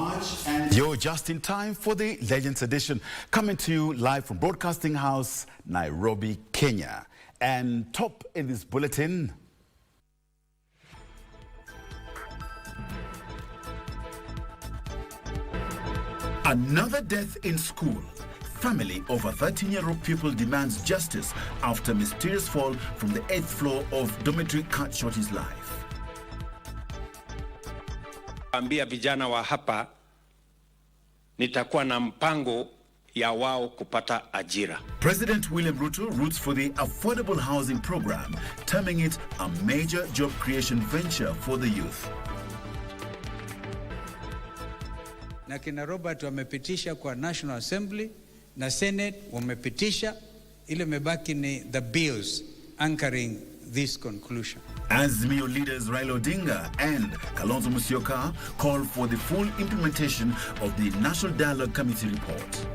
March, and you're just in time for the Legends Edition, coming to you live from Broadcasting House, Nairobi, Kenya. And top in this bulletin, another death in school. Family of a 13-year-old pupil demands justice after mysterious fall from the 8th floor of dormitory cut short his life. Ambia vijana wa hapa nitakuwa na mpango ya wao kupata ajira. President William Ruto roots for the affordable housing program, terming it a major job creation venture for the youth. Na kina Robert wamepitisha kwa National Assembly na Senate wamepitisha, ile mebaki ni the bills anchoring this conclusion. Azimio leaders Raila Odinga and Kalonzo Musyoka call for the full implementation of the National Dialogue Committee report.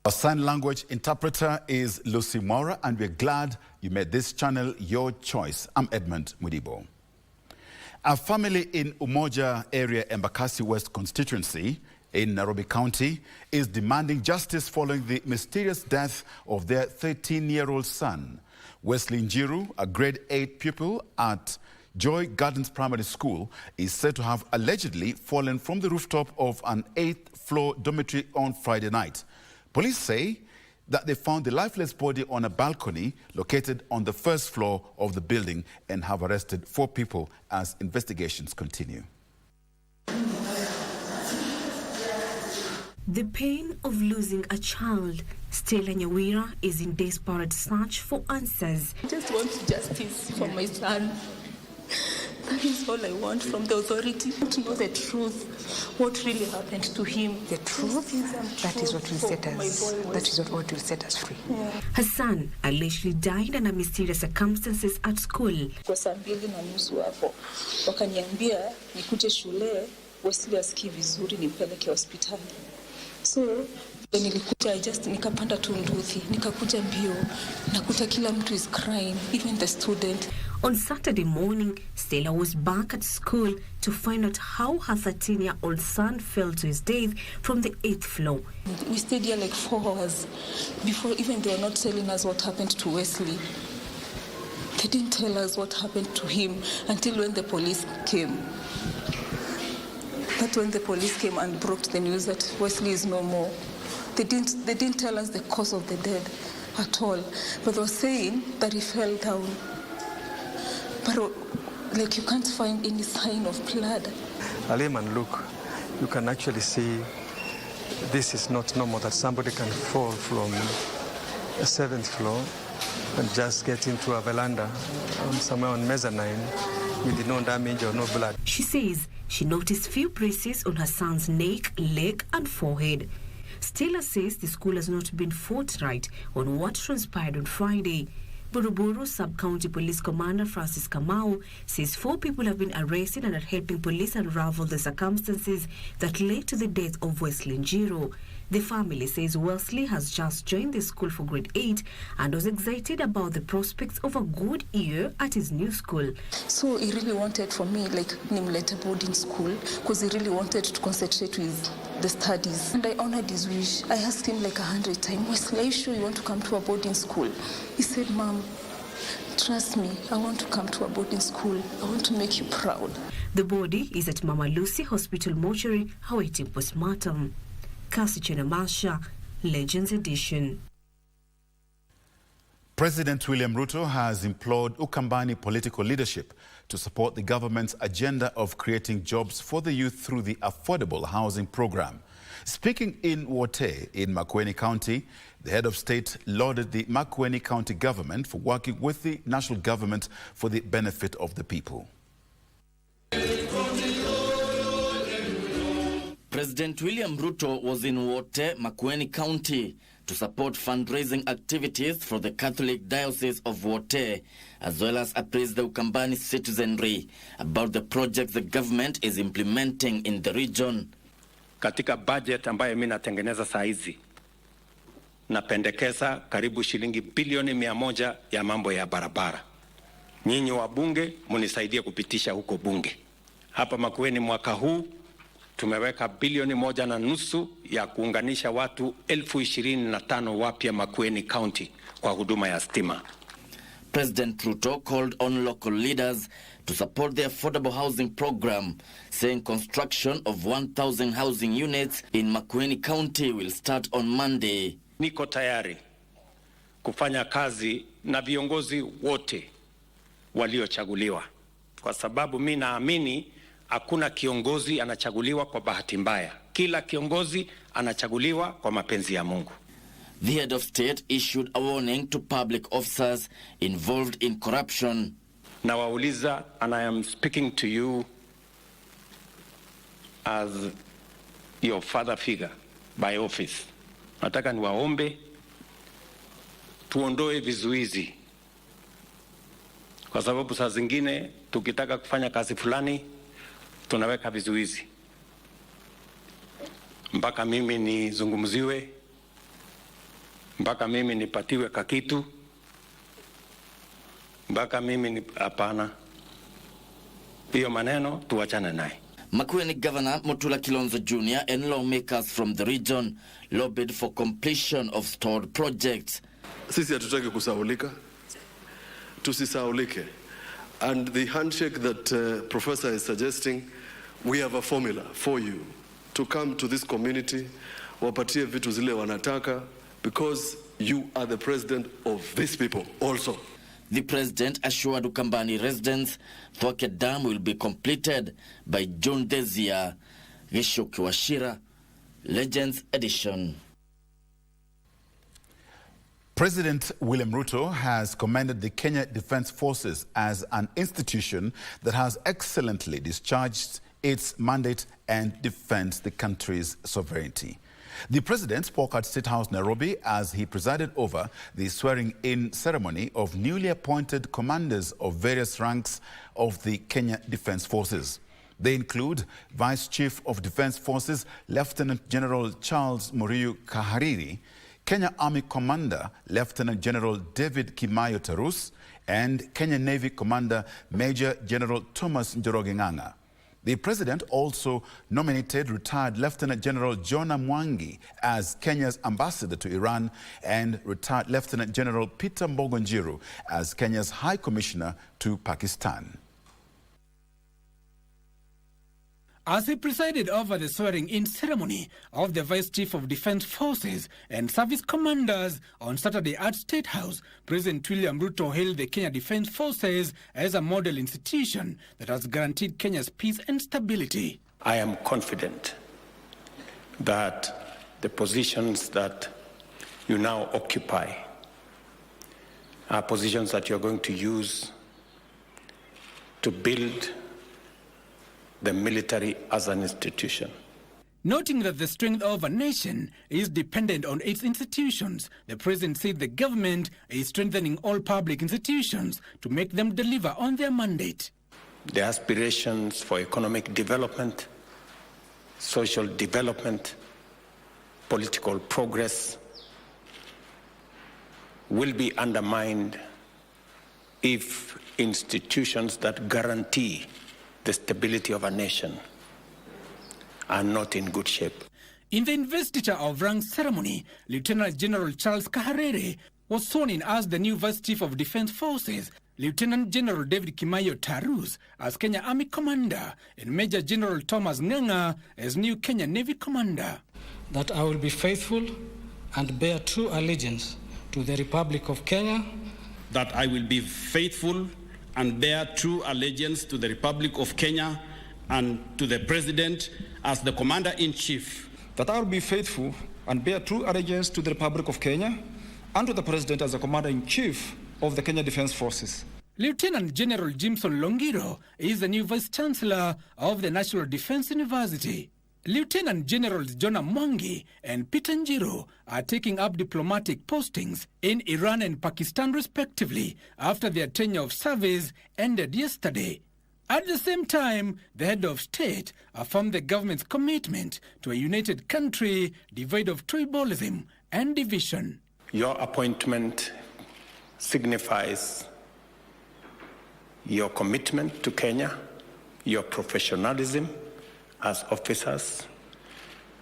Our sign language interpreter is Lucy Mora, and we're glad you made this channel your choice. I'm Edmund Mudibo. A family in Umoja area, Embakasi West constituency in Nairobi County is demanding justice following the mysterious death of their 13-year-old son. Wesley Njiru, a grade 8 pupil at Joy Gardens Primary School, is said to have allegedly fallen from the rooftop of an 8th floor dormitory on Friday night. Police say that they found the lifeless body on a balcony located on the 1st floor of the building and have arrested 4 people as investigations continue. The pain of losing a child, Stella Nyawira is in desperate search for answers. I just want justice for my son. That is all I want from the authority, to know the truth, what really happened to him. The truth, that is what will set us, that is what will set us free. Yeah. Her son allegedly died under mysterious circumstances at school. Kwa saa 2:30 hapo, wakaniambia nikuje shule, Wesley asikii vizuri nimpeleke hospitali. So, nilikuja nikapanda tu nduthi, nikakuja mbio, nakuta kila mtu is crying, even the student. On Saturday morning, Stella was back at school to find out how her 13-year-old son fell to his death from the 8th floor. We stayed here like 4 hours before even they were not telling us what happened to Wesley. They didn't tell us what happened to him until when the police came. That's when the police came and broke the news that Wesley is no more. They didn't tell us the cause of the death at all, but they were saying that he fell down. But like you can't find any sign of blood. A layman look, you can actually see this is not normal, that somebody can fall from a 7th floor and just get into a veranda somewhere on mezzanine with no damage or no blood. She says she noticed few bruises on her son's neck, leg and forehead. Stella says the school has not been forthright on what transpired on Friday. Buruburu Sub-County Police Commander Francis Kamau says 4 people have been arrested and are helping police unravel the circumstances that led to the death of Wesley Njiru. The family says Wesley has just joined the school for grade 8 and was excited about the prospects of a good year at his new school. So he really wanted for me, like, nimlete boarding school, because he really wanted to concentrate with the studies. And I honored his wish. I asked him like 100 times, Wesley, are you sure you want to come to a boarding school? He said, Mom, trust me, I want to come to a boarding school. I want to make you proud. The body is at Mama Lucy Hospital mortuary awaiting postmortem. Kasi Chenamasha, Legends Edition. President William Ruto has implored Ukambani political leadership to support the government's agenda of creating jobs for the youth through the affordable housing program. Speaking in Wote in Makueni County, the head of state lauded the Makueni County government for working with the national government for the benefit of the people. President President William Ruto was in Wote, Makueni County to support fundraising activities for the Catholic Diocese of Wote, as well as appraise the Ukambani citizenry about the projects the government is implementing in the region. Katika budget ambayo mimi natengeneza saa hizi, napendekeza karibu shilingi bilioni 100 ya mambo ya barabara. Nyinyi wabunge munisaidie kupitisha huko bunge. Hapa Makueni mwaka huu tumeweka bilioni 1.5 ya kuunganisha watu 25,000 wapya Makueni County kwa huduma ya stima. President Ruto called on local leaders to support the affordable housing program, saying construction of 1,000 housing units in Makueni County will start on Monday. Niko tayari kufanya kazi na viongozi wote waliochaguliwa, kwa sababu mimi naamini hakuna kiongozi anachaguliwa kwa bahati mbaya. Kila kiongozi anachaguliwa kwa mapenzi ya Mungu. The head of state issued a warning to public officers involved in corruption. Na wauliza, and I am speaking to you as your father figure by office. Nataka niwaombe tuondoe vizuizi, kwa sababu saa zingine tukitaka kufanya kazi fulani tunaweka vizuizi mpaka mimi nizungumziwe, mpaka mimi nipatiwe kakitu, mpaka mimi ni hapana. Hiyo maneno tuachane naye. Makueni Governor Mutula Kilonzo Jr. and lawmakers from the region lobbied for completion of stored projects. Sisi hatutaki kusaulika, tusisaulike. And the handshake that Professor is suggesting, we have a formula for you to come to this community, wapatie vitu zile wanataka, because you are the president of these people also. The president assured Ukambani residents Thoke Dam will be completed by June this year. Gishuki Washira, Legends Edition. President William Ruto has commended the Kenya Defence Forces as an institution that has excellently discharged its mandate and defends the country's sovereignty. The president spoke at State House, Nairobi, as he presided over the swearing-in ceremony of newly appointed commanders of various ranks of the Kenya Defence Forces. They include Vice Chief of Defence Forces, Lieutenant General Charles Muriu Kahariri, Kenya Army Commander Lieutenant General David Kimayo Tarus, and Kenya Navy Commander Major General Thomas Njoroge Ng'ang'a. The president also nominated retired Lieutenant General Jonah Mwangi as Kenya's ambassador to Iran and retired Lieutenant General Peter Mbogonjiru as Kenya's High Commissioner to Pakistan. As he presided over the swearing-in ceremony of the Vice Chief of Defence Forces and Service Commanders on Saturday at State House, President William Ruto hailed the Kenya Defence Forces as a model institution that has guaranteed Kenya's peace and stability. I am confident that the positions that you now occupy are positions that you're going to use to build the military as an institution. Noting that the strength of a nation is dependent on its institutions, the president said the government is strengthening all public institutions to make them deliver on their mandate. The aspirations for economic development, social development, political progress will be undermined if institutions that guarantee the stability of a nation are not in good shape. In the investiture of rank ceremony, Lieutenant General Charles Kahariri was sworn in as the new Vice Chief of Defence Forces, Lieutenant General David Kimayo Tarus as Kenya Army Commander, and Major General Thomas Ng'ang'a as new Kenya Navy Commander. That I will be faithful and bear true allegiance to the Republic of Kenya. That I will be faithful and bear true allegiance to the Republic of Kenya and to the President as the Commander-in-Chief. That I will be faithful and bear true allegiance to the Republic of Kenya and to the President as the Commander-in-Chief of the Kenya Defence Forces. Lieutenant General Jimson Longiro is the new Vice-Chancellor of the National Defence University. Lieutenant Generals Jonah Mwangi and Peter Njiro are taking up diplomatic postings in Iran and Pakistan respectively after their tenure of service ended yesterday. At the same time, the head of state affirmed the government's commitment to a united country devoid of tribalism and division. Your appointment signifies your commitment to Kenya, your professionalism as officers,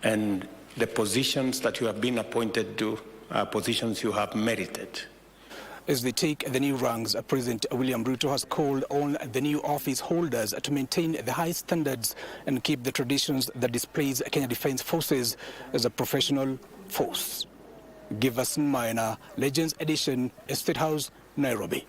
and the positions that you have been appointed to are positions you have merited. As they take the new ranks, President William Ruto has called on the new office holders to maintain the high standards and keep the traditions that displays Kenya Defence Forces as a professional force. Giverson Minor, Legends Edition, State House, Nairobi.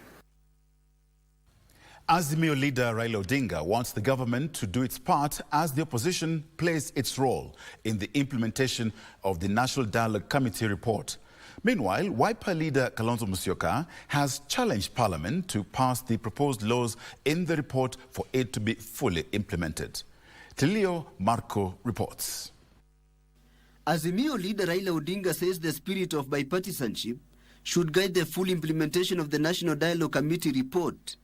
Azimio leader Raila Odinga wants the government to do its part as the opposition plays its role in the implementation of the National Dialogue Committee report. Meanwhile, Wiper leader Kalonzo Musyoka has challenged Parliament to pass the proposed laws in the report for it to be fully implemented. Tilio Marco reports. Azimio leader Raila Odinga says the spirit of bipartisanship should guide the full implementation of the National Dialogue Committee report.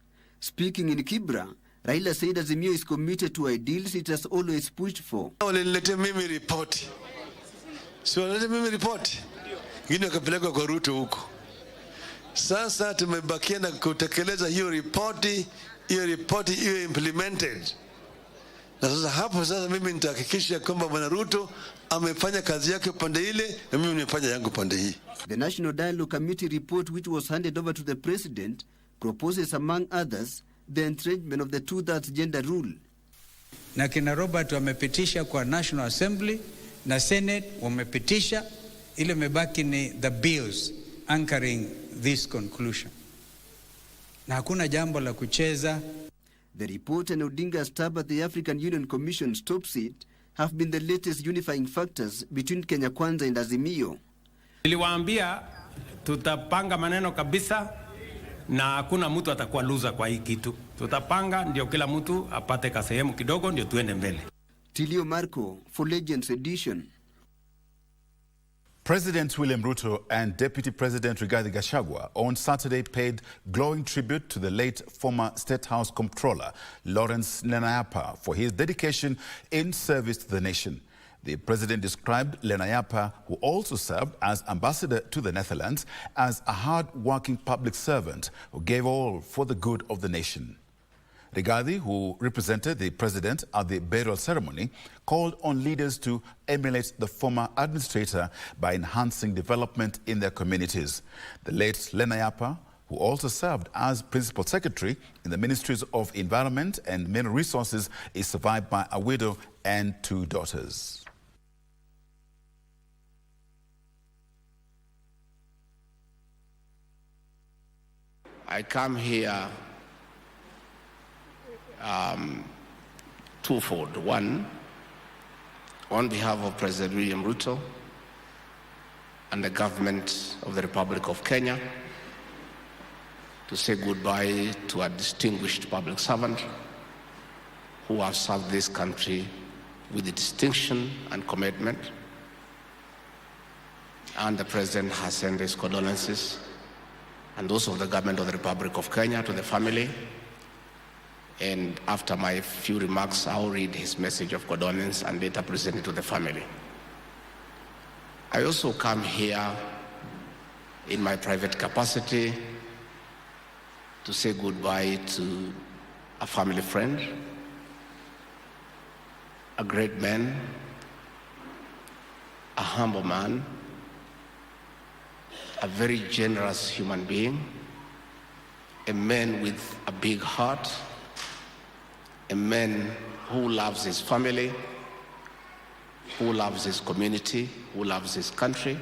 Speaking in Kibra, Raila said Azimio is committed to ideals it has always pushed for. Walilete mimi report. So walilete mimi report. Ngine wakapelekwa kwa Ruto huko. Sasa tumebakia na kutekeleza hiyo ripoti iwe implemented. Na sasa hapo sasa mimi nitahakikisha kwamba Bwana Ruto amefanya kazi yake pande ile na mimi nimefanya yangu pande hii. The National Dialogue Committee report, which was handed over to the President, proposes among others the entrenchment of the 2/3 gender rule. Na kina Robert wamepitisha kwa National Assembly na Senate wamepitisha, ile mebaki ni the bills anchoring this conclusion. Na hakuna jambo la kucheza. The report and Odinga's stab at the African Union Commission's top seat have been the latest unifying factors between Kenya Kwanza and Azimio. Niliwaambia tutapanga maneno kabisa na hakuna mtu atakuwa loser kwa hii kitu. Tutapanga ndio kila mtu apate kasehemu kidogo ndio tuende mbele. Tilio Marco for Legends Edition. President William Ruto and Deputy President Rigathi Gachagua on Saturday paid glowing tribute to the late former State House Comptroller Lawrence Lenayapa for his dedication in service to the nation. The president described Lenayapa, who also served as ambassador to the Netherlands, as a hard-working public servant who gave all for the good of the nation. Rigathi, who represented the president at the burial ceremony, called on leaders to emulate the former administrator by enhancing development in their communities. The late Lenayapa, who also served as Principal Secretary in the Ministries of Environment and Mineral Resources, is survived by a widow and 2 daughters. I come here twofold. One, on behalf of President William Ruto and the government of the Republic of Kenya, to say goodbye to a distinguished public servant who has served this country with distinction and commitment. And the President has sent his condolences, and those of the government of the Republic of Kenya, to the family. And after my few remarks, I'll read his message of condolence and later present it to the family. I also come here in my private capacity to say goodbye to a family friend, a great man, a humble man, a very generous human being, a man with a big heart, a man who loves his family, who loves his community, who loves his country,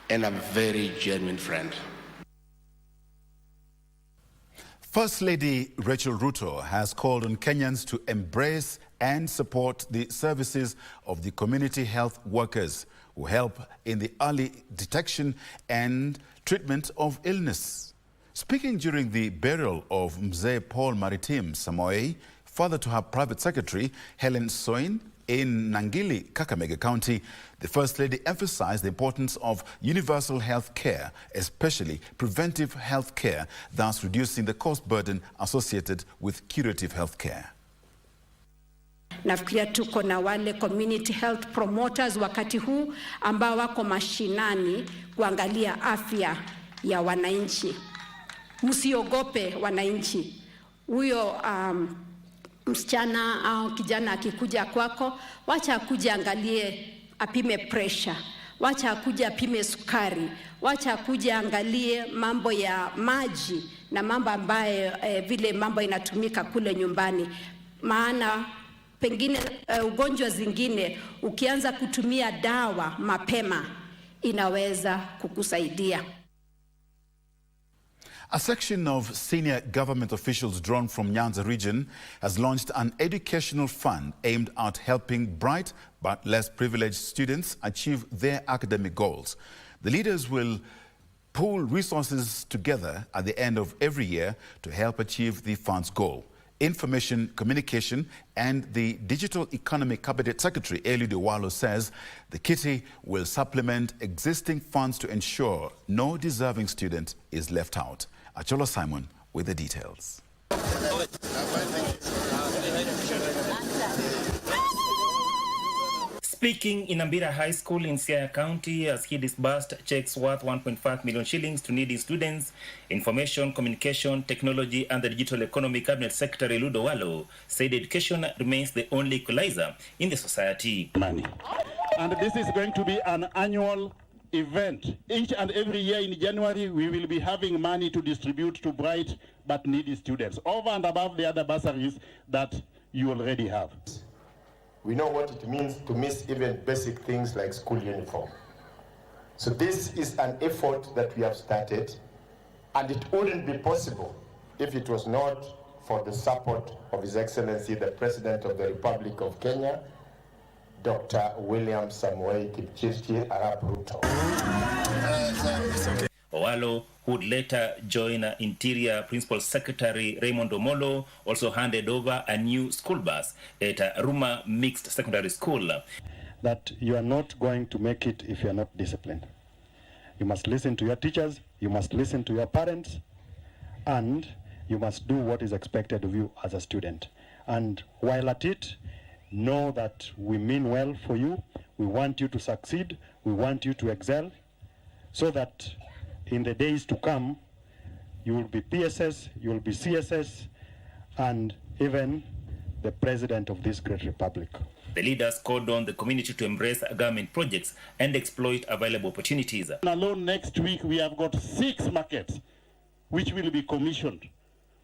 and a very genuine friend. First Lady Rachel Ruto has called on Kenyans to embrace and support the services of the community health workers who help in the early detection and treatment of illness. Speaking during the burial of Mzee Paul Maritim Samoei, Further, to her private secretary, Helen Soin, in Nangili, Kakamega County, the First Lady emphasized the importance of universal health care, especially preventive health care, thus reducing the cost burden associated with curative health care. Nafikiria tuko na wale community health promoters wakati huu ambao wako mashinani kuangalia afya ya wananchi. Msiogope wananchi. Huyo msichana au kijana akikuja kwako, wacha akuje angalie apime pressure, wacha akuje apime sukari, wacha akuje angalie mambo ya maji na mambo ambayo vile mambo inatumika kule nyumbani. Maana pengine ugonjwa zingine ukianza kutumia dawa mapema inaweza kukusaidia. A section of senior government officials drawn from Nyanza region has launched an educational fund aimed at helping bright but less privileged students achieve their academic goals. The leaders will pool resources together at the end of every year to help achieve the fund's goal. Information Communication and the Digital Economy Cabinet Secretary Eliud Owalo says the kitty will supplement existing funds to ensure no deserving student is left out. Achola Simon with the details. Speaking in Ambira High School in Siaya County as he disbursed checks worth 1.5 million shillings to needy students, Information, Communication, Technology and the Digital Economy Cabinet Secretary Eliud Owalo said education remains the only equalizer in the society. Money. And this is going to be an annual event. Each and every year in January, we will be having money to distribute to bright but needy students, over and above the other bursaries that you already have. We know what it means to miss even basic things like school uniform. So this is an effort that we have started, and it wouldn't be possible if it was not for the support of His Excellency, the President of the Republic of Kenya, Dr. William Samoei Kipchirchir Arap Ruto. Owalo, who would later join Interior Principal Secretary Raymond Omolo, also handed over a new school bus at Ruma Mixed Secondary School. That you are not going to make it if you are not disciplined. You must listen to your teachers, you must listen to your parents, and you must do what is expected of you as a student. And while at it, know that we mean well for you, we want you to succeed, we want you to excel, so that in the days to come, you will be PSS, you will be CSS, and even the president of this great republic. The leaders called on the community to embrace government projects and exploit available opportunities. Alone next week, we have got 6 markets which will be commissioned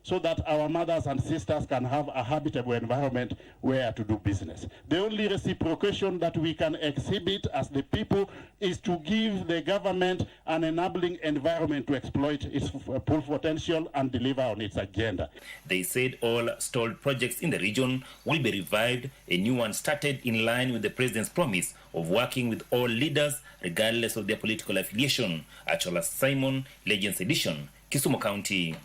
so that our mothers and sisters can have a habitable environment where to do business. The only reciprocation that we can exhibit as the people is to give the government an enabling environment to exploit its full potential and deliver on its agenda. They said all stalled projects in the region will be revived, a new one started in line with the president's promise of working with all leaders regardless of their political affiliation. Achola Simon, Legends Edition, Kisumu County.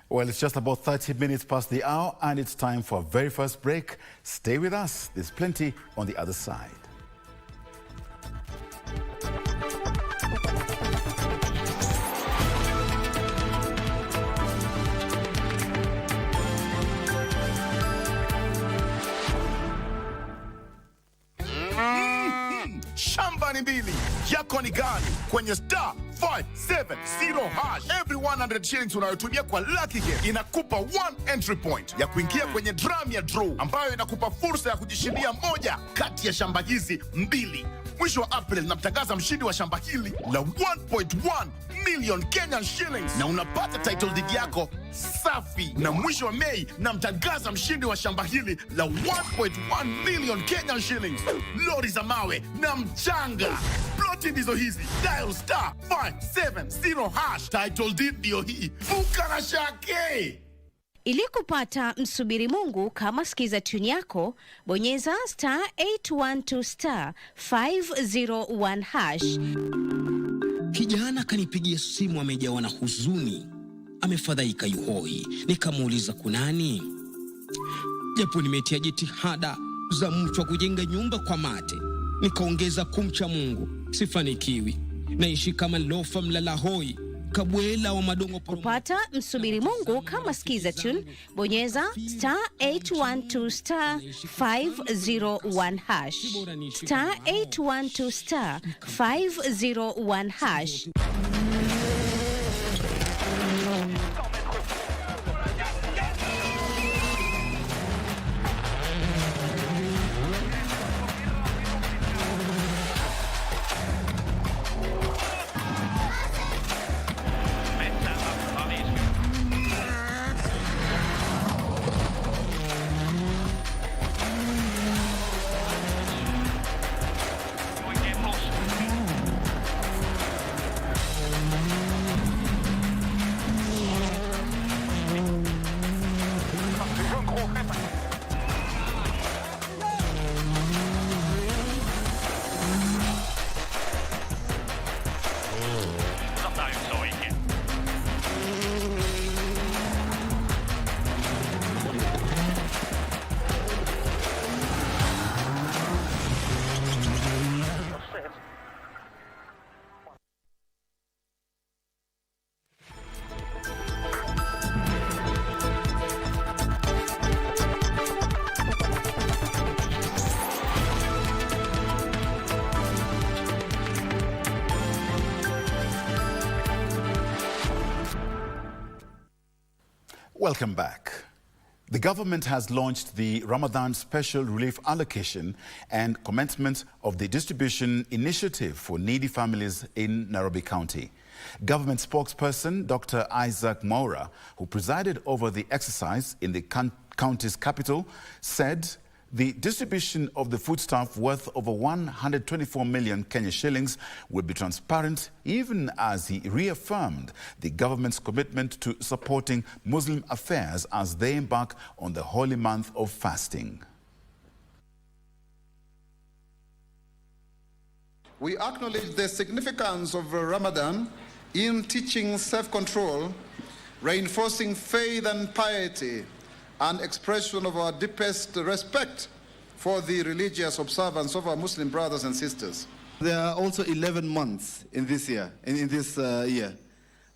Well, it's just about 30 minutes past the hour, and it's time for our very first break. Stay with us. There's plenty on the other side. Shamba ni mbili, yako ni gani? Kwenye star 570 hash. Every 100 shillings unayotumia kwa Lucky Game inakupa 1 entry point ya kuingia kwenye drum ya draw, ambayo inakupa fursa ya kujishindia moja kati ya shamba hizi mbili. Mwisho wa April namtangaza mshindi wa shamba hili la 1.1 million Kenyan shillings na unapata title deed yako safi. Na mwisho wa Mei namtangaza mshindi wa shamba hili la 1.1 million Kenyan shillings, lori za mawe na mchanga. Ploti ndizo hizi. Dial star 570 hash. Title deed ndio hii. Vuka na shake. Ili kupata msubiri Mungu kama sikiza tune yako, bonyeza star 812 star 501 hash. Kijana kanipigia simu amejawa na huzuni. amefadhaika yuhoi. Nikamuuliza kunani? Japo nimetia jitihada za mtu wa kujenga nyumba kwa mate, nikaongeza kumcha Mungu, sifanikiwi. Naishi kama lofa mlala hoi, kabwela wa madongo. Kupata msubiri Mungu kama skiza tune, bonyeza *812 *501 hash. *812 *501 hash. Welcome back. The government has launched the Ramadan Special Relief Allocation and commencement of the distribution initiative for needy families in Nairobi County. Government spokesperson Dr. Isaac Mwaura, who presided over the exercise in the county's capital, said the distribution of the foodstuff worth over 124 million Kenya shillings will be transparent, even as he reaffirmed the government's commitment to supporting Muslim affairs as they embark on the holy month of fasting. We acknowledge the significance of Ramadan in teaching self-control, reinforcing faith and piety, and expression of our deepest respect for the religious observance of our Muslim brothers and sisters. There are also 11 months in this year,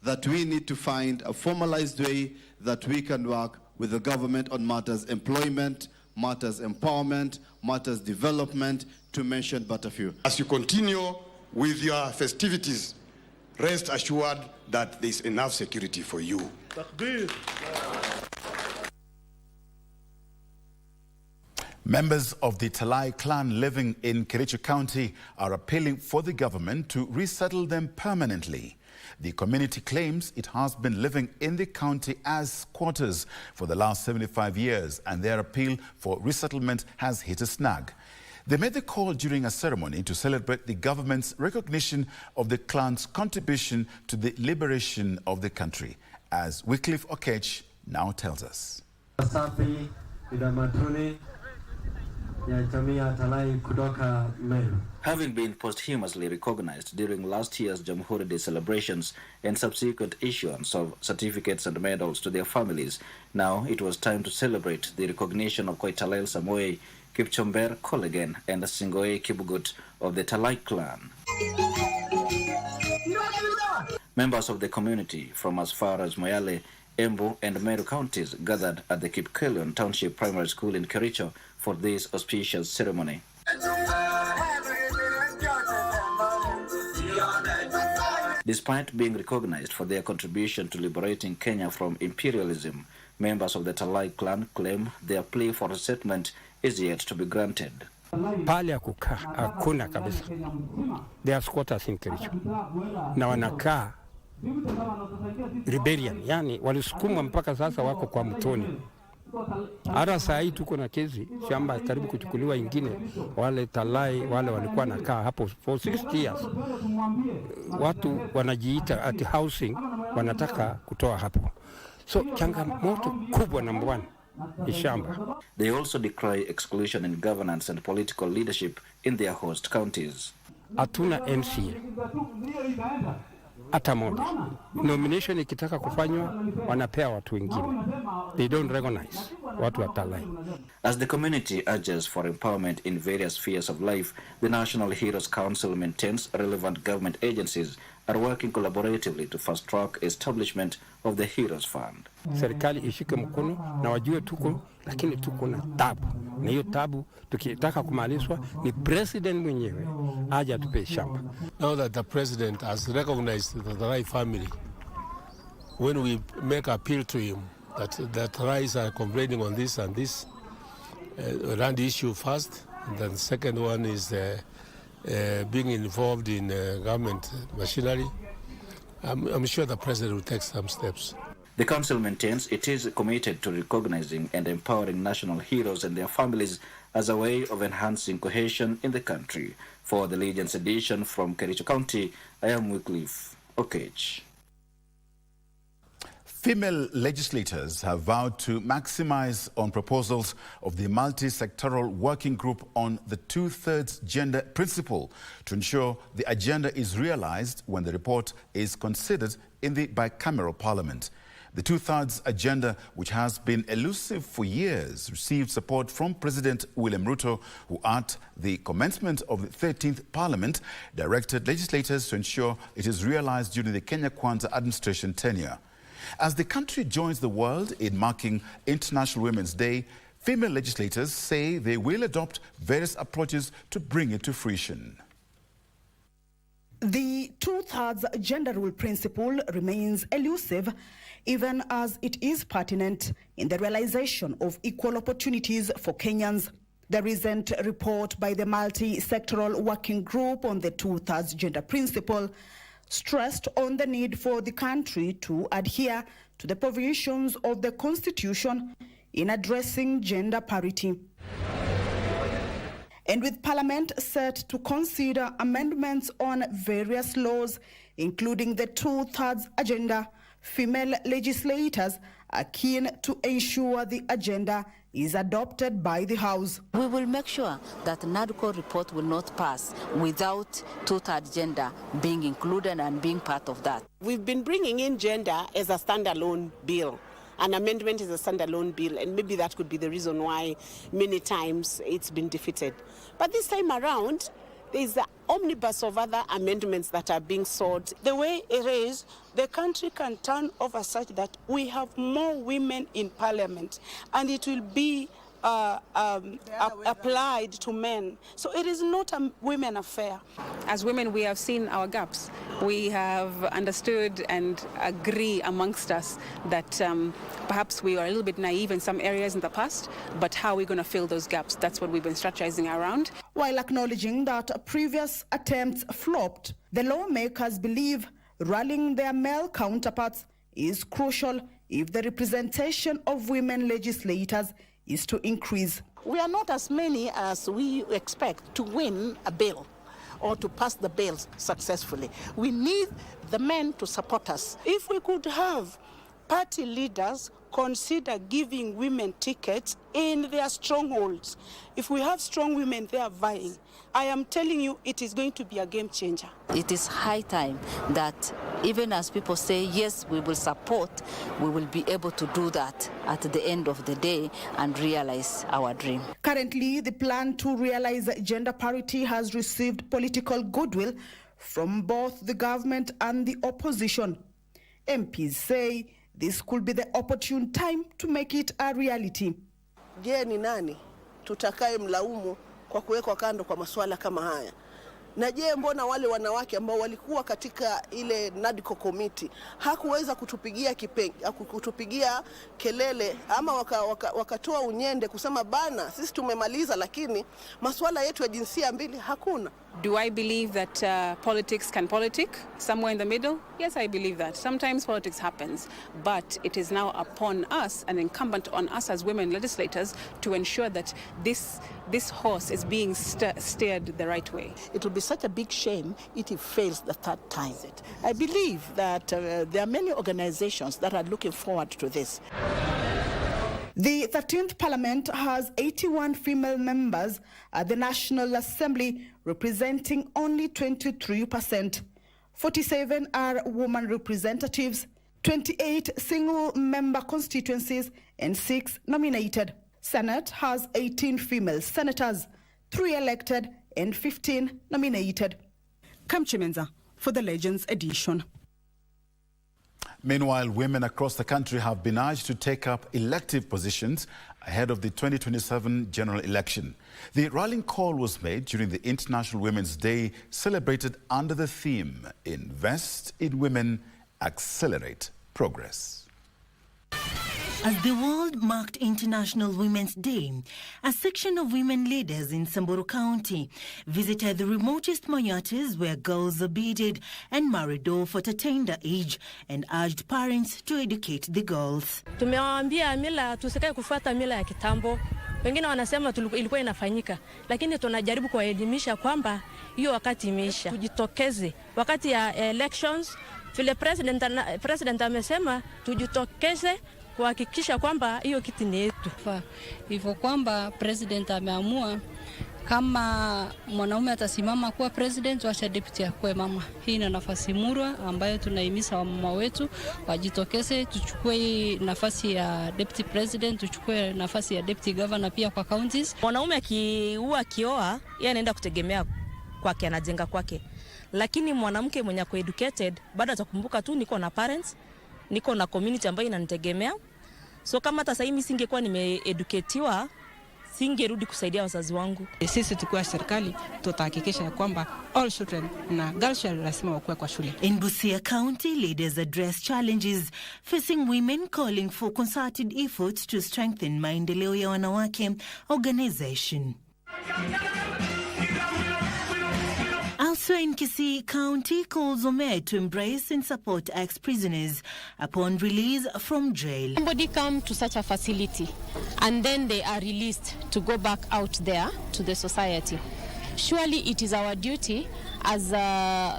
that we need to find a formalized way that we can work with the government on matters employment, matters empowerment, matters development, to mention but a few. As you continue with your festivities, rest assured that there is enough security for you. Members of the Talai clan living in Kericho County are appealing for the government to resettle them permanently. The community claims it has been living in the county as squatters for the last 75 years, and their appeal for resettlement has hit a snag. They made the call during a ceremony to celebrate the government's recognition of the clan's contribution to the liberation of the country, as Wycliffe Okech now tells us. Having been posthumously recognized during last year's Jamhuri Day celebrations and subsequent issuance of certificates and medals to their families, now it was time to celebrate the recognition of Koitalel Samoei, Kipchumber Kolegen, and Singoe Kibugut of the Talai clan. Members of the community from as far as Moyale, Embu, and Meru counties gathered at the Kipkelion Township Primary School in Kericho for this auspicious ceremony. Despite being recognized for their contribution to liberating Kenya from imperialism, members of the Talai clan claim their plea for resettlement is yet to be granted. Pale ya kukaa hakuna kabisa. They are squatters in Kericho. Na wanakaa rebellion, yani walisukuma mpaka sasa wako kwa mtoni. Hata saa hii tuko na kesi shamba karibu kuchukuliwa ingine, wale Talai wale walikuwa nakaa hapo for 60 years. Watu wanajiita at housing, wanataka kutoa hapo. So changamoto kubwa number one ni shamba. They also decry exclusion in governance and political leadership in their host counties. Hatuna MCA. hata moja. Nomination ikitaka kufanywa wanapea watu wengine. They don't recognize watu wa Talai. As the community urges for empowerment in various spheres of life, the National Heroes Council maintains relevant government agencies are working collaboratively to fast-track establishment of the Heroes Fund. Serikali ishike mkono na wajue tuko, lakini tuko na tabu. Na hiyo tabu tukitaka kumalizwa ni president mwenyewe aje atupe shamba. Now that the president has recognized the Rai family, when we make appeal to him that Rais are complaining on this and this, land issue first, and then the second one is being involved in government machinery, I'm sure the president will take some steps. The council maintains it is committed to recognizing and empowering national heroes and their families as a way of enhancing cohesion in the country. For the Legends edition from Kericho County, I am Wycliffe Okech. Female legislators have vowed to maximize on proposals of the multi-sectoral working group on the two-thirds gender principle to ensure the agenda is realized when the report is considered in the bicameral parliament. The two-thirds agenda, which has been elusive for years, received support from President William Ruto, who at the commencement of the 13th Parliament directed legislators to ensure it is realized during the Kenya Kwanza administration tenure. As the country joins the world in marking International Women's Day, female legislators say they will adopt various approaches to bring it to fruition. The two-thirds gender rule principle remains elusive, even as it is pertinent in the realization of equal opportunities for Kenyans. The recent report by the multi-sectoral working group on the two-thirds gender principle stressed on the need for the country to adhere to the provisions of the Constitution in addressing gender parity. And with Parliament set to consider amendments on various laws, including the two-thirds agenda, female legislators are keen to ensure the agenda is adopted by the House. We will make sure that NADCO report will not pass without two-thirds gender being included and being part of that. We've been bringing in gender as a standalone bill. An amendment is a standalone bill, and maybe that could be the reason why many times it's been defeated. But this time around, there's an omnibus of other amendments that are being sought. The way it is, the country can turn over such that we have more women in parliament, and it will be applied to men. So it is not a women affair. As women, we have seen our gaps. We have understood and agree amongst us that perhaps we were a little bit naive in some areas in the past, but how are we going to fill those gaps? That's what we've been strategizing around. While acknowledging that previous attempts flopped, the lawmakers believe rallying their male counterparts is crucial if the representation of women legislators is to increase. We are not as many as we expect to win a bill or to pass the bills successfully. We need the men to support us. If we could have party leaders consider giving women tickets in their strongholds, if we have strong women there vying, I am telling you it is going to be a game changer. It is high time that even as people say, yes, we will support, we will be able to do that at the end of the day and realize our dream. Currently, the plan to realize gender parity has received political goodwill from both the government and the opposition. MPs say this could be the opportune time to make it a reality. Je, ni nani tutakaye mlaumu kwa kuwekwa kando kwa masuala kama haya? Na je, mbona wale wanawake ambao walikuwa katika ile NADCO committee hakuweza kutupigia kelele ama wakatoa unyende kusema bana sisi tumemaliza, lakini masuala yetu ya jinsia mbili hakuna? Do I believe that politics can politic somewhere in the middle? Yes, I believe that. Sometimes politics happens, but it is now upon us and incumbent on us as women legislators to ensure that this horse is being steered the right way. It will be such a big shame if it fails the third time. I believe that there are many organizations that are looking forward to this. The 13th Parliament has 81 female members at the National Assembly, representing only 23%. 47 are woman representatives, 28 single-member constituencies, and 6 nominated. Senate has 18 female senators, 3 elected and 15 nominated. Kamchimenza for the Legends edition. Meanwhile, women across the country have been urged to take up elective positions ahead of the 2027 general election. The rallying call was made during the International Women's Day, celebrated under the theme, Invest in Women, Accelerate Progress. As the world marked International Women's Day, a section of women leaders in Samburu County visited the remotest manyatas where girls are beaded and married off at a tender age and urged parents to educate the girls. Tumewaambia mila tusikae kufuata mila ya kitambo. Wengine wanasema ilikuwa inafanyika, lakini tunajaribu kuwaelimisha kwamba hiyo wakati imeisha. Tujitokeze wakati ya elections, vile president amesema tujitokeze kuhakikisha kwamba hiyo kiti ni yetu. Hivyo kwamba president ameamua kama mwanaume atasimama kuwa president, wacha deputy akuwe mama. Hii ni nafasi murwa ambayo tunahimiza wamama wetu wajitokeze, tuchukue nafasi ya deputy president, tuchukue nafasi ya deputy governor pia kwa counties. Mwanaume akioa, yeye anaenda kutegemea kwake, anajenga kwake. Lakini mwanamke mwenye ako educated bado atakumbuka tu niko na parents, niko na community ambayo inanitegemea. So kama hata sasa mimi singekuwa nimeeduketiwa, singerudi kusaidia wazazi wangu. Sisi tukiwa serikali tutahakikisha kwamba all children na girls lazima wakuwe kwa shule. In Busia County, leaders address challenges facing women, calling for concerted efforts to strengthen maendeleo ya wanawake organization. Also in Kisii County, calls on men to embrace and support ex-prisoners upon release from jail. Somebody come to such a facility and then they are released to go back out there to the society. Surely it is our duty as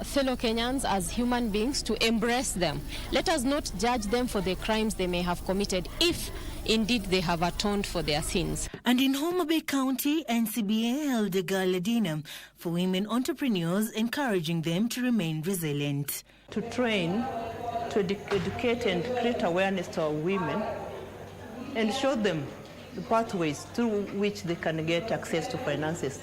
fellow Kenyans, as human beings, to embrace them. Let us not judge them for the crimes they may have committed if indeed they have atoned for their sins. And in Homa Bay County, NCBA held a gala dinner for women entrepreneurs, encouraging them to remain resilient. To train, to educate and create awareness to our women and show them the pathways through which they can get access to finances.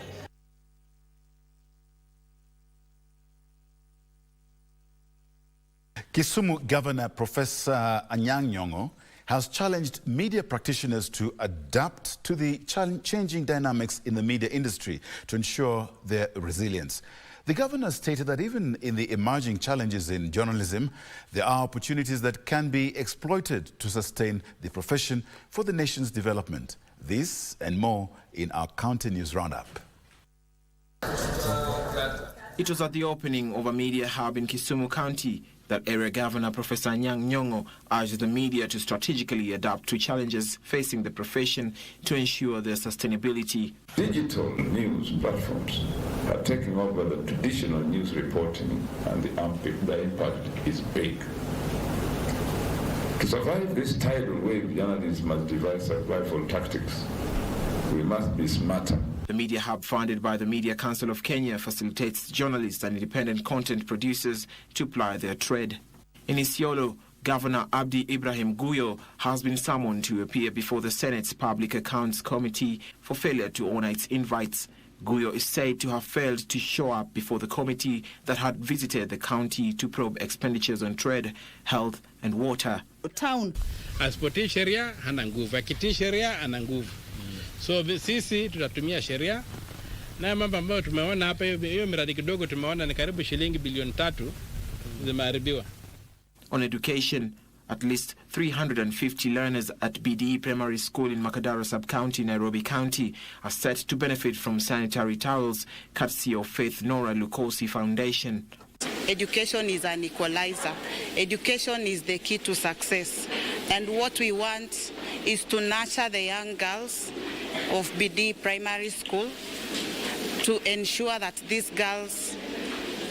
Kisumu Governor Professor Anyang' Nyong'o has challenged media practitioners to adapt to the changing dynamics in the media industry to ensure their resilience. The governor stated that even in the emerging challenges in journalism, there are opportunities that can be exploited to sustain the profession for the nation's development. This and more in our County News Roundup. It was at the opening of a media hub in Kisumu County that area governor Professor Anyang' Nyong'o urged the media to strategically adapt to challenges facing the profession to ensure their sustainability. Digital news platforms are taking over the traditional news reporting, and the impact is big. To survive this tidal wave, journalists must devise survival tactics. We must be smarter. The Media Hub, funded by the Media Council of Kenya, facilitates journalists and independent content producers to ply their trade. In Isiolo, Governor Abdi Ibrahim Guyo has been summoned to appear before the Senate's Public Accounts Committee for failure to honor its invites. Guyo is said to have failed to show up before the committee that had visited the county to probe expenditures on trade, health and water. Town. Asipotii sheria hana nguvu, akitii sheria ana nguvu. So sisi tutatumia sheria na mambo ambayo tumeona hapa, hiyo miradi kidogo tumeona ni karibu shilingi bilioni 3 zimeharibiwa. On education, at least 350 learners at BDE Primary School in Makadara Sub-County, Nairobi County, are set to benefit from sanitary towels, courtesy of Faith Nora Lukosi Foundation. Education is an equalizer. Education is the key to success. And what we want is to nurture the young girls of BD Primary School to ensure that these girls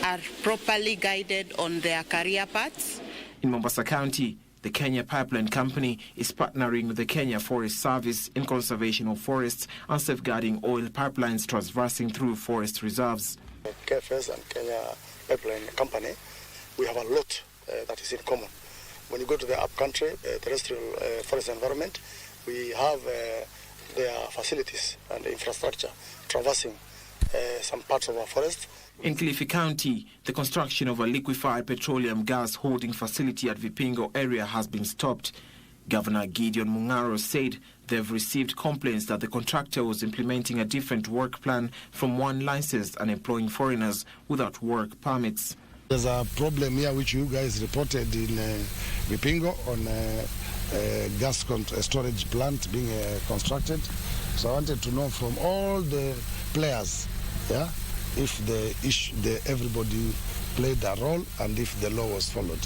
are properly guided on their career paths. In Mombasa County, the Kenya Pipeline Company is partnering with the Kenya Forest Service in conservation of forests and safeguarding oil pipelines traversing through forest reserves. KFS and Kenya Pipeline Company we have a lot that is in common. When you go to the upcountry, terrestrial forest environment, we have their facilities and infrastructure traversing some parts of our forest. In Kilifi County, the construction of a liquefied petroleum gas holding facility at Vipingo area has been stopped. Governor Gideon Mungaro said they've received complaints that the contractor was implementing a different work plan from one licensed and employing foreigners without work permits. There's a problem here which you guys reported in Vipingo on a gas storage plant being constructed. So I wanted to know from all the players, yeah, if everybody played a role and if the law was followed.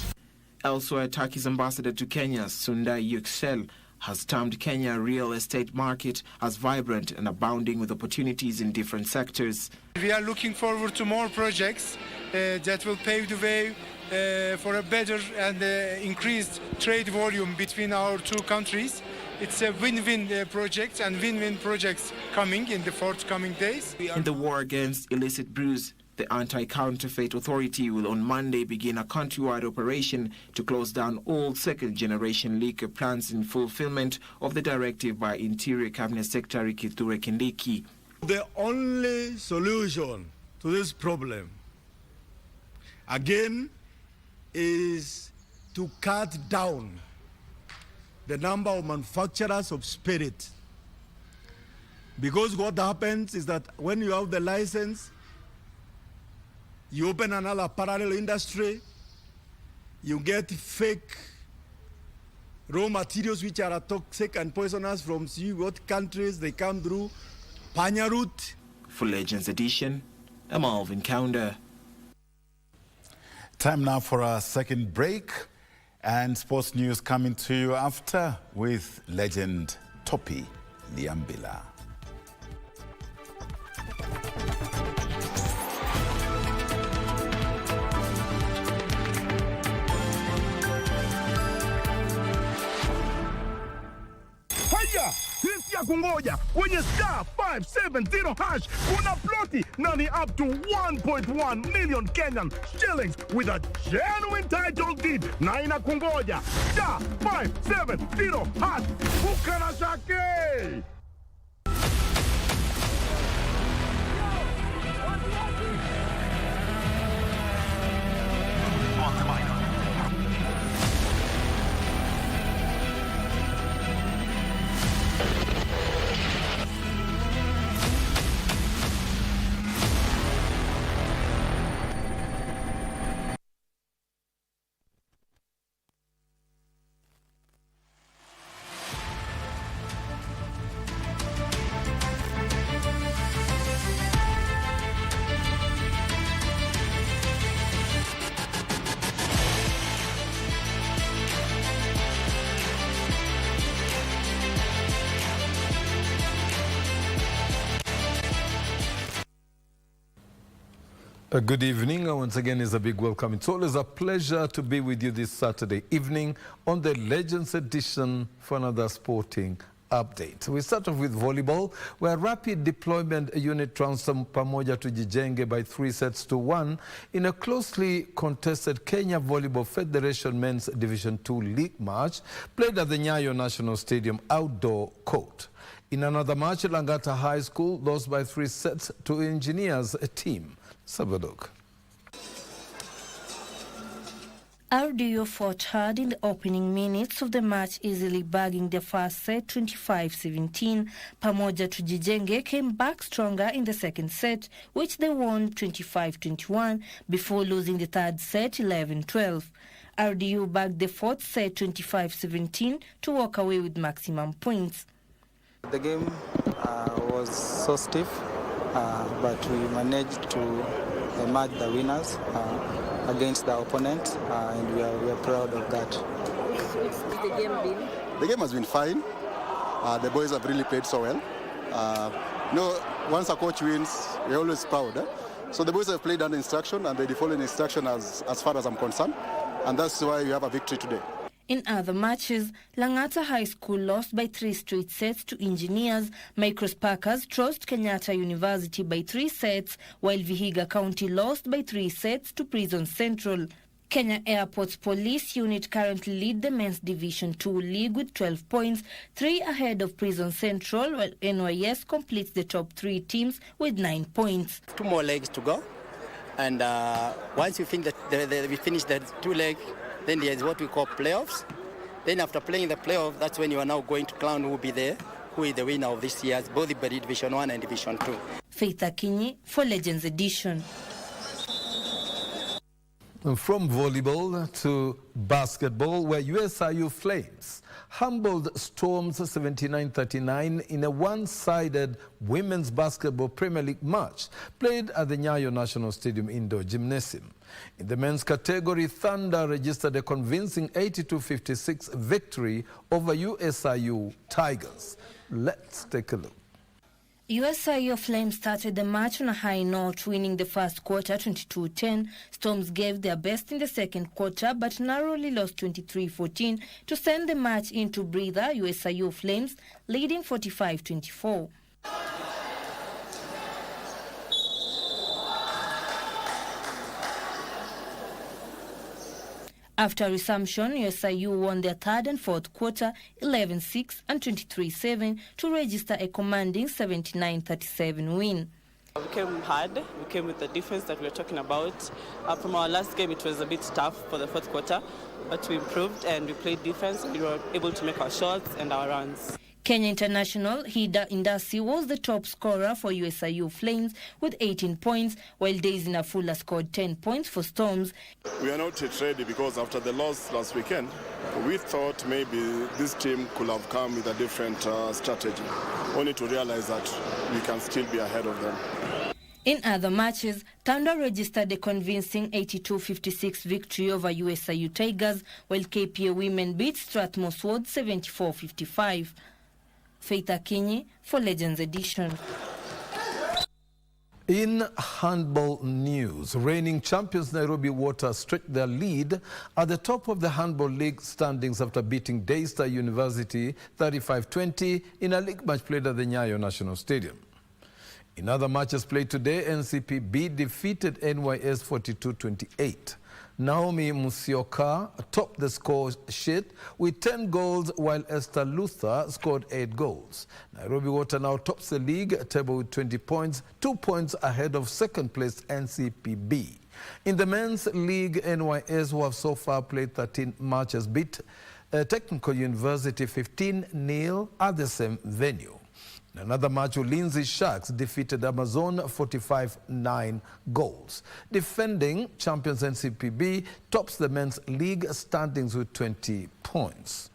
Elsewhere, Turkey's ambassador to Kenya, Sundai Yüksel, has termed Kenya real estate market as vibrant and abounding with opportunities in different sectors. We are looking forward to more projects that will pave the way for a better and increased trade volume between our two countries. It's a win-win project and win-win projects coming in the forthcoming days. In the war against illicit brews, the Anti-Counterfeit Authority will on Monday begin a countrywide operation to close down all second-generation liquor plants in fulfillment of the directive by Interior Cabinet Secretary Kithure Kindiki. The only solution to this problem, again, is to cut down the number of manufacturers of spirit. Because what happens is that when you have the license, you open another parallel industry, you get fake raw materials which are toxic and poisonous from see what countries they come through, Panya route. For Legends Edition, I'm Alvin Counder. Time now for our second break, and sports news coming to you after with legend Topi Liambila. Jinsi ya kungoja kwenye star 570 hash kuna ploti na ni up to 1.1 million Kenyan shillings with a genuine title deed na inakungoja star 570 hash bukana shake. Good evening, and once again is a big welcome. It's always a pleasure to be with you this Saturday evening on the Legends Edition for another sporting update. We start off with volleyball, where Rapid Deployment Unit transferred Pamoja Tujijenge by 3-1 in a closely contested Kenya Volleyball Federation Men's Division 2 League match played at the Nyayo National Stadium outdoor court. In another match, Langata High School lost by 3 to Engineers team. Sabadok. RDO fought hard in the opening minutes of the match, easily bagging the first set 25-17. Pamoja Tujijenge came back stronger in the second set, which they won 25-21 before losing the third set 11-12. RDO bagged the fourth set 25-17 to walk away with maximum points. The game was so stiff, but we managed to emerge the winners against the opponent, and we are proud of that. What's the game been? The game has been fine. The boys have really played so well. Once a coach wins, we're always proud. So the boys have played under instruction, and they followed instruction as far as I'm concerned, and that's why we have a victory today. In other matches, Langata High School lost by 3 straight sets to Engineers. Micros Packers trost Kenyatta University by 3 sets, while Vihiga County lost by 3 sets to Prison Central. Kenya Airports Police Unit currently lead the Men's Division 2 League with 12 points, 3 ahead of Prison Central, while NYS completes the top 3 teams with 9 points. 2 more legs to go, and once we finish we finish the 2 legs, then there's what we call playoffs. Then after playing the playoff, that's when you are now going to crown who will be there, who is the winner of this year's both the Division 1 and Division 2. Faith Akinyi for Legends Edition. And from volleyball to basketball, where USIU Flames humbled Storms 79-39 in a one-sided Women's Basketball Premier League match played at the Nyayo National Stadium Indoor Gymnasium. In the men's category, Thunder registered a convincing 82-56 victory over USIU Tigers. Let's take a look. USIU Flames started the match on a high note, winning the first quarter 22-10. Storms gave their best in the second quarter, but narrowly lost 23-14 to send the match into breather, USIU Flames leading 45-24. After resumption, USIU won their third and fourth quarter 11-6 and 23-7 to register a commanding 79-37 win. We came hard. We came with the defense that we were talking about. From our last game, it was a bit tough for the fourth quarter, but we improved and we played defense and we were able to make our shots and our runs. Kenya international Hida Indasi was the top scorer for USIU Flames with 18 points, while Daisy Nafula scored 10 points for Storms. We are not yet ready because after the loss last weekend, we thought maybe this team could have come with a different strategy, only to realize that we can still be ahead of them. In other matches, Thunder registered a convincing 82-56 victory over USIU Tigers, while KPA women beat Strathmore Swords 74-55. Faith Akinyi for Legends Edition. In handball news, reigning champions Nairobi Water stretched their lead at the top of the Handball League standings after beating Daystar University 35-20 in a league match played at the Nyayo National Stadium. In other matches played today, NCPB defeated NYS 42-28. Naomi Musioka topped the score sheet with 10 goals, while Esther Luther scored 8 goals. Nairobi Water now tops the league table with 20 points, 2 points ahead of second place NCPB. In the men's league, NYS, who have so far played 13 matches, beat Technical University 15-0 at the same venue. In another match, Ulinzi Sharks defeated Amazon 45-9 goals. Defending champions NCPB tops the men's league standings with 20 points.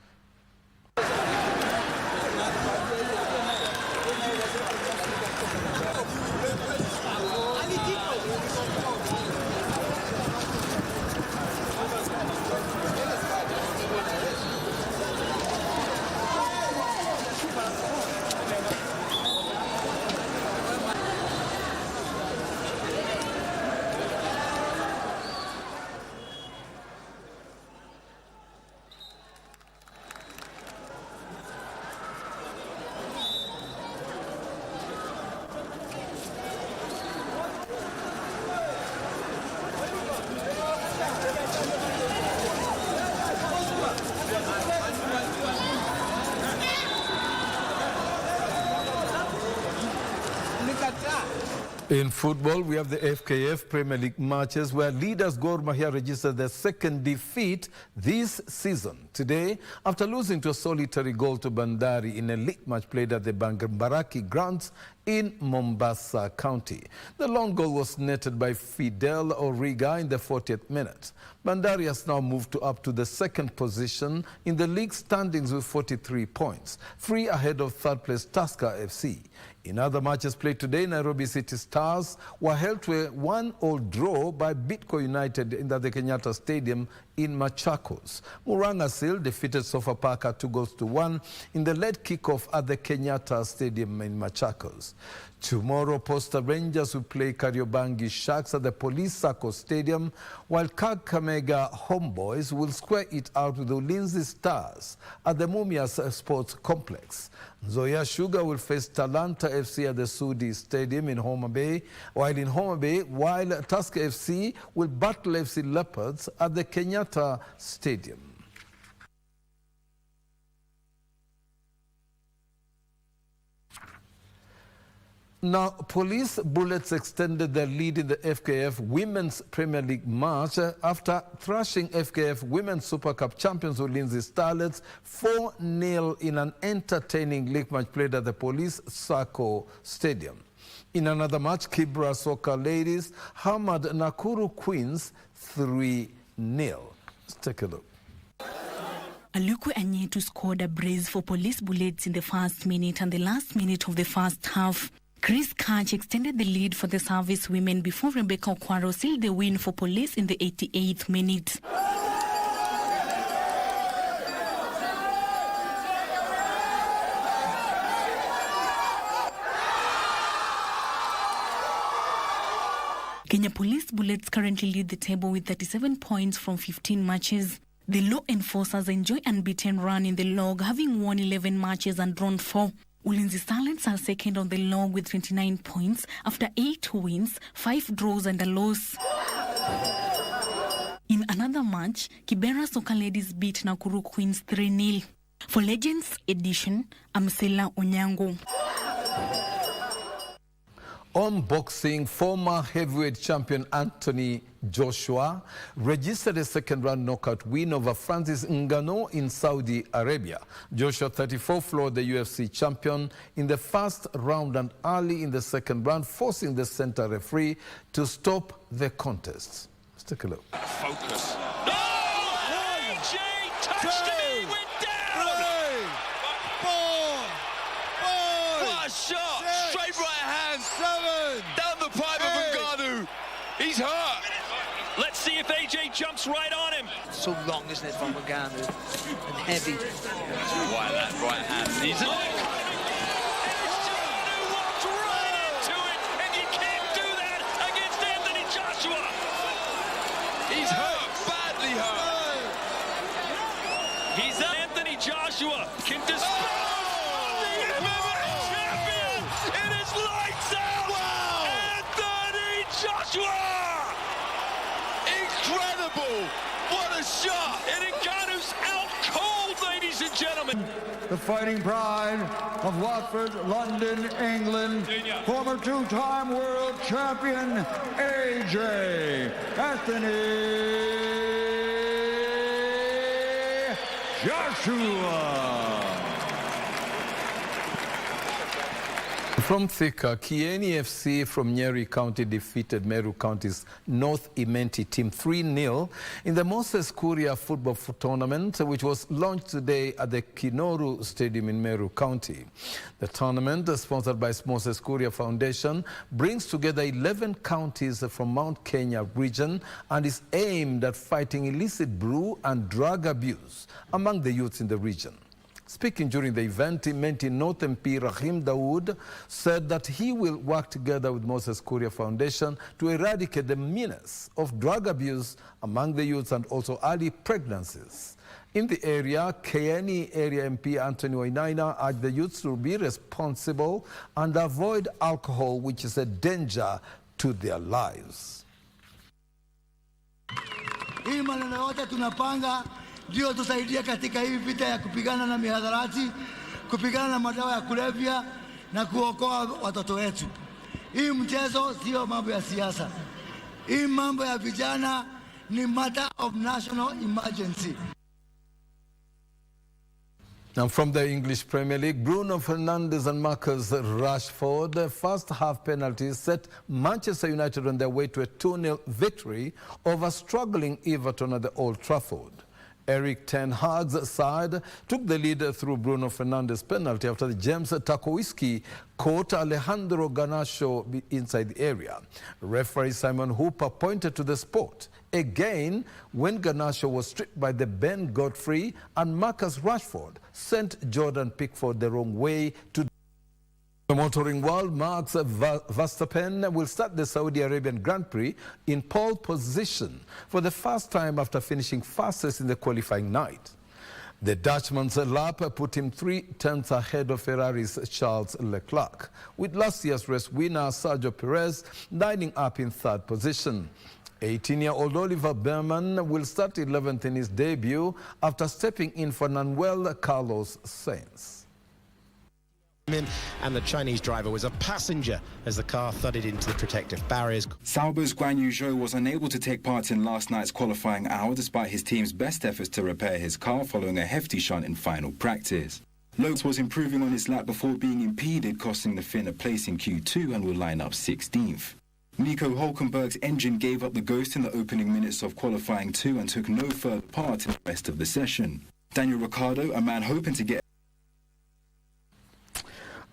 In football, we have the FKF Premier League matches where leaders Gor Mahia registered their second defeat this season. Today, after losing to a solitary goal to Bandari in a league match played at the Bangambaraki grounds in Mombasa County. The long goal was netted by Fidel Origa in the 40th minute. Bandari has now moved up to the second position in the league standings with 43 points, 3 ahead of third place Tusker FC. In other matches played today, Nairobi City Stars were held to a 1-1 draw by Bidco United in the Kenyatta Stadium in Machakos. Murang'a Seal defeated Sofapaka 2-1 in the late kickoff at the Kenyatta Stadium in Machakos. Tomorrow, Posta Rangers will play Kariobangi Sharks at the Police Sacco Stadium, while Kakamega Homeboys will square it out with the Ulinzi Stars at the Mumias Sports Complex. Nzoia Sugar will face Talanta FC at the Sudi Stadium in Homa Bay, while Tusker FC will battle FC Leopards at the Kenyatta Stadium. Now, Police Bullets extended their lead in the FKF Women's Premier League match after thrashing FKF Women's Super Cup champions Ulinzi Starlets 4-0 in an entertaining league match played at the Police Sacco Stadium. In another match, Kibra Soccer Ladies hammered Nakuru Queens 3-0. Let's take a look. Aluku Anyetu scored a brace for Police Bullets in the first minute and the last minute of the first half. Chris Kach extended the lead for the service women before Rebecca Okwaro sealed the win for Police in the 88th minute. Kenya Police Bullets currently lead the table with 37 points from 15 matches. The law enforcers enjoy unbeaten run in the log, having won 11 matches and drawn 4. Ulinzi Starlets are second on the log with 29 points after 8 wins, 5 draws and a loss. In another match, Kibera Soccer Ladies beat Nakuru Queens 3-0. For Legends Edition, I'm Sela Onyango. On boxing, former heavyweight champion Anthony Joshua registered a second-round knockout win over Francis Ngannou in Saudi Arabia. Joshua, 34, floored the UFC champion in the first round and early in the second round, forcing the center referee to stop the contest. Let's take a look. Focus. Oh! AJ touched it, he went down! 4, 5, what a shot! 6, straight right hand, 7, down the pipe of Ngannou. He's hurt. Let's see if AJ jumps right on him. So long, isn't it, from Ngannou? And heavy. Why that right hand? He's Ngannou walked right into it, and you can't do that against Anthony Joshua. He's hurt, badly hurt. He's Anthony Joshua can dispose of the MMA champion. It is lights out. Wow. Anthony Joshua. Incredible! What a shot! And Ngannou's out cold, ladies and gentlemen. The fighting pride of Watford, London, England, former 2-time world champion AJ Anthony Joshua. From Thika, Kieni FC from Nyeri County defeated Meru County's North Imenti team 3-0 in the Moses Kuria football tournament, which was launched today at the Kinoru Stadium in Meru County. The tournament, sponsored by Moses Kuria Foundation, brings together 11 counties from Mount Kenya region and is aimed at fighting illicit brew and drug abuse among the youths in the region. Speaking during the event, Imenti North MP Rahim Dawood said that he will work together with Moses Kuria Foundation to eradicate the menace of drug abuse among the youths and also early pregnancies. In the area, Kieni area MP Anthony Wainaina urged the youths to be responsible and avoid alcohol, which is a danger to their lives. Hii maneno yote tunapanga ndio tusaidia katika hii vita ya kupigana na mihadarati, kupigana na madawa ya kulevya na kuokoa watoto wetu. Hii mchezo sio mambo ya siasa. Hii mambo ya vijana ni matter of national emergency. Now from the English Premier League, Bruno Fernandes and Marcus Rashford, the first half penalties set Manchester United on their way to a 2-0 victory over struggling Everton at the Old Trafford. Eric Ten Hag's side took the lead through Bruno Fernandes' penalty after the James Tarkowski caught Alejandro Garnacho inside the area. Referee Simon Hooper pointed to the spot again when Garnacho was stripped by the Ben Godfrey, and Marcus Rashford sent Jordan Pickford the wrong way to The motoring world, Max Verstappen will start the Saudi Arabian Grand Prix in pole position for the first time after finishing fastest in the qualifying night. The Dutchman's lap put him 3/10 ahead of Ferrari's Charles Leclerc, with last year's race winner Sergio Perez lining up in third position. 18-year-old Oliver Behrman will start 11th in his debut after stepping in for an unwell Carlos Sainz. And the Chinese driver was a passenger as the car thudded into the protective barriers. Sauber's Guan Yu Zhou was unable to take part in last night's qualifying hour despite his team's best efforts to repair his car following a hefty shunt in final practice. Lopes was improving on his lap before being impeded, costing the Finn a place in Q2 and will line up 16th. Nico Hülkenberg's engine gave up the ghost in the opening minutes of qualifying 2 and took no further part in the rest of the session. Daniel Ricciardo, a man hoping to get...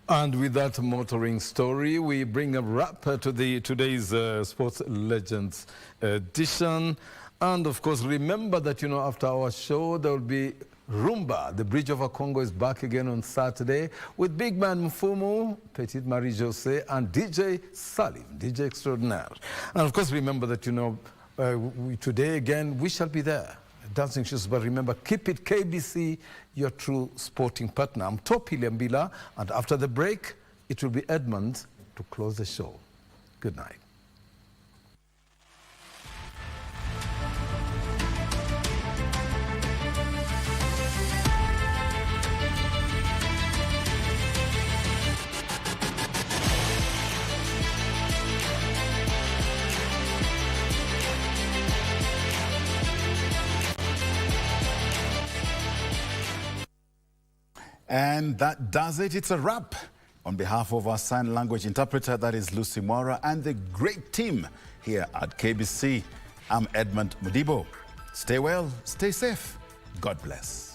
And with that motoring story, we bring a wrap to today's Sports Legends edition. And of course, remember that, after our show, there will be Rumba. The Bridge over Congo is back again on Saturday with Big Man Mfumu, Petite Marie-Jose, and DJ Salim, DJ Extraordinaire. And of course, remember that, today again, we shall be there. Dancing shoes, but remember, keep it KBC, your true sporting partner. I'm Topi Lembila, and after the break, it will be Edmund to close the show. Good night. And that does it. It's a wrap. On behalf of our sign language interpreter, that is Lucy Mora, and the great team here at KBC, I'm Edmund Mudibo. Stay well, stay safe. God bless.